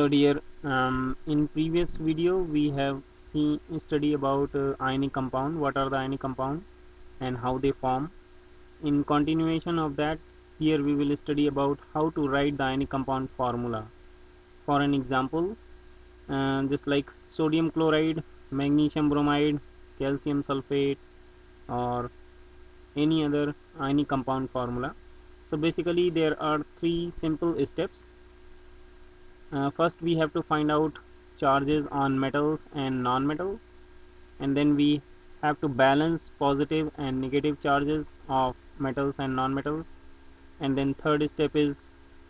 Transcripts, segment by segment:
So dear, in previous video we have seen study about ionic compound, what are the ionic compound and how they form. In continuation of that, here we will study about how to write the ionic compound formula. For an example, just like sodium chloride, magnesium bromide, calcium sulfate, or any other ionic compound formula. So basically there are three simple steps. First we have to find out charges on metals and non-metals, and then we have to balance positive and negative charges of metals and non-metals, and then third step is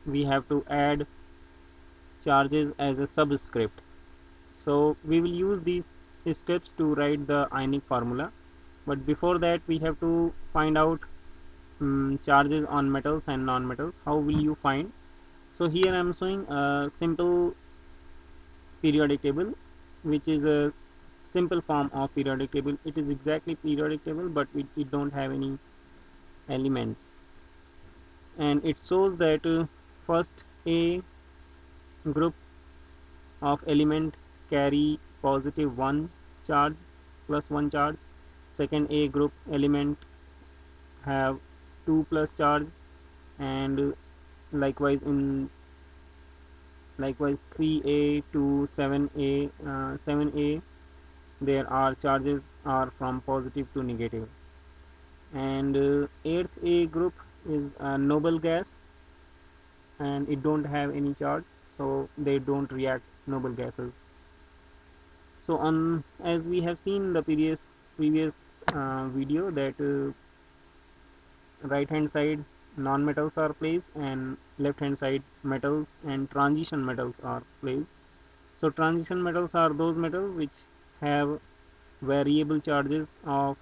we have to add charges as a subscript. So we will use these steps to write the ionic formula, but before that we have to find out charges on metals and non-metals. How will you find? So here I am showing a simple periodic table, which is a simple form of periodic table. It is exactly periodic table, but it don't have any elements, and it shows that first a group of element carry positive 1 charge plus 1 charge. Second a group element have 2 plus charge, and likewise in likewise 3a to 7a there are charges are from positive to negative. And eighth a group is a noble gas, and it don't have any charge, so they don't react noble gases. So on, as we have seen the previous video, that right hand side non-metals are placed and left hand side metals and transition metals are placed. So transition metals are those metals which have variable charges of,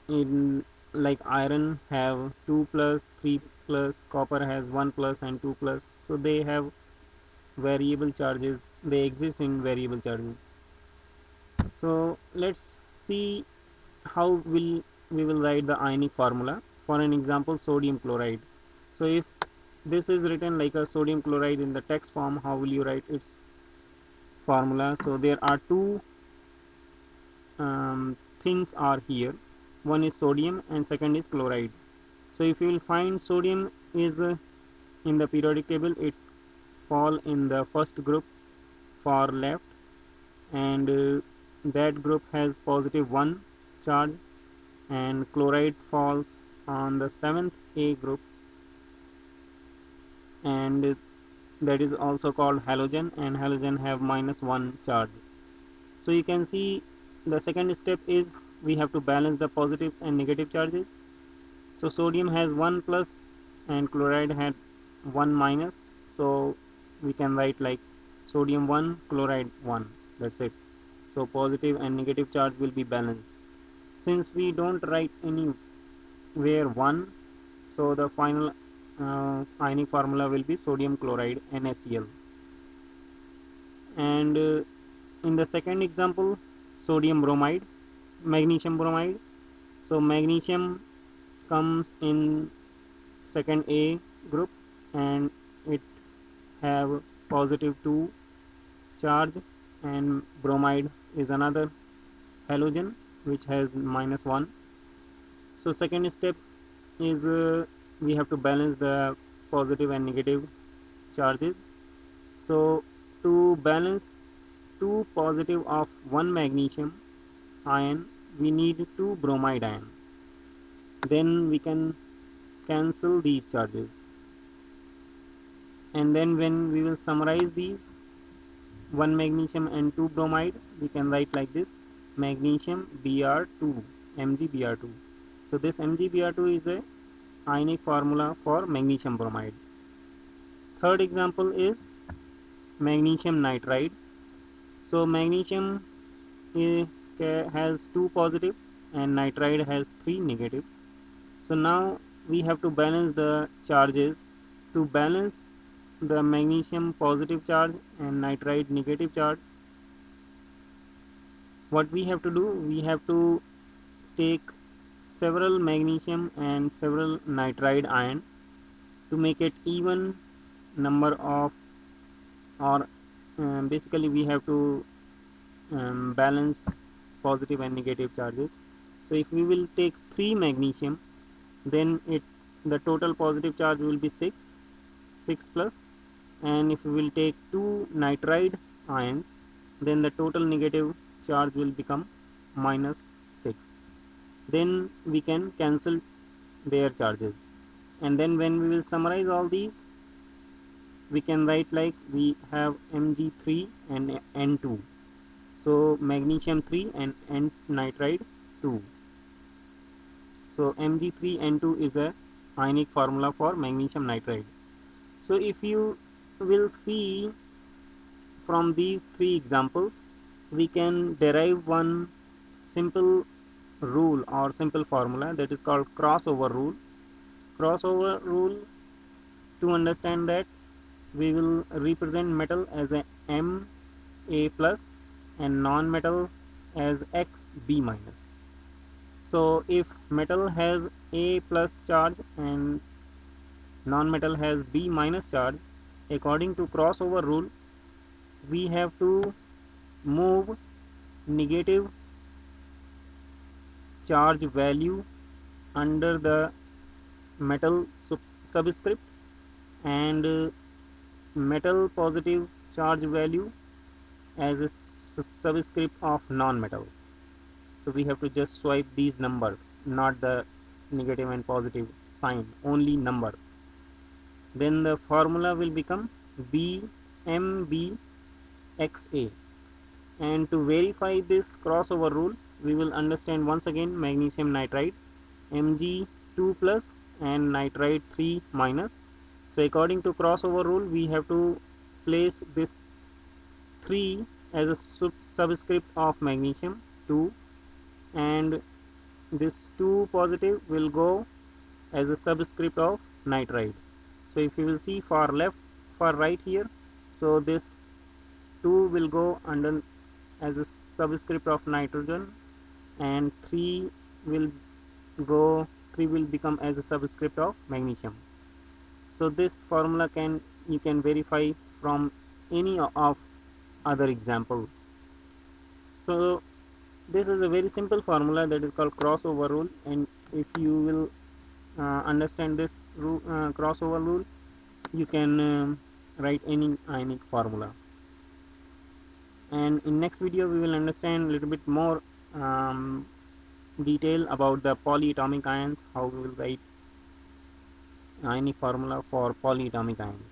in like iron have 2 plus 3 plus, copper has 1 plus and 2 plus, so they have variable charges, they exist in variable charges. So let's see how we will write the ionic formula. For an example, sodium chloride. So if this is written like a sodium chloride in the text form, how will you write its formula? So there are two things are here. One is sodium and second is chloride. So if you will find sodium is in the periodic table, it fall in the first group far left, and that group has positive 1 charge, and chloride falls on the 7th a group, and that is also called halogen, and halogen have minus 1 charge. So you can see the second step is we have to balance the positive and negative charges. So sodium has 1 plus and chloride had 1 minus, so we can write like sodium 1 chloride 1, that's it. So positive and negative charge will be balanced. Since we don't write anywhere 1, so the final ionic formula will be sodium chloride NaCl. And in the second example, sodium bromide, magnesium bromide. So magnesium comes in second a group, and it have positive 2 charge, and bromide is another halogen which has minus 1. So second step is we have to balance the positive and negative charges. So to balance 2 positive of 1 magnesium ion, we need 2 bromide ion. Then we can cancel these charges, and then when we will summarize these 1 magnesium and 2 bromide, we can write like this: magnesium Br2 MgBr2. So this MgBr2 is a ionic formula for magnesium bromide. Third example is magnesium nitride. So magnesium has 2 positive and nitride has 3 negative. So now we have to balance the charges. To balance the magnesium positive charge and nitride negative charge, what we have to do, we have to take several magnesium and several nitride ion to make it even number of or basically we have to balance positive and negative charges. So if we will take 3 magnesium, then the total positive charge will be 6 plus, and if we will take 2 nitride ions, then the total negative charge will become minus 6. Then we can cancel their charges, and then when we will summarize all these, we can write like we have Mg3 and N2. So magnesium 3 and N nitride 2. So Mg3N2 is a ionic formula for magnesium nitride. So if you will see from these three examples, we can derive one simple rule or simple formula that is called crossover rule. Crossover rule, to understand that, we will represent metal as a Ma plus and non-metal as Xb minus. So if metal has A plus charge and non-metal has B minus charge, according to crossover rule, we have to move negative charge value under the metal subscript, and metal positive charge value as a subscript of non-metal. So we have to just swipe these numbers, not the negative and positive sign, only number. Then the formula will become BMBXA. And to verify this crossover rule, we will understand once again magnesium nitride, Mg2 plus and nitride 3 minus. So according to crossover rule, we have to place this 3 as a subscript of magnesium 2, and this 2 positive will go as a subscript of nitride. So if you will see far left, far right here, so this 2 will go under as a subscript of nitrogen, and 3 will become as a subscript of magnesium. So this formula you can verify from any of other example. So this is a very simple formula that is called crossover rule, and if you will understand this crossover rule, you can write any ionic formula. And in next video we will understand a little bit more detail about the polyatomic ions, how we will write ionic formula for polyatomic ions.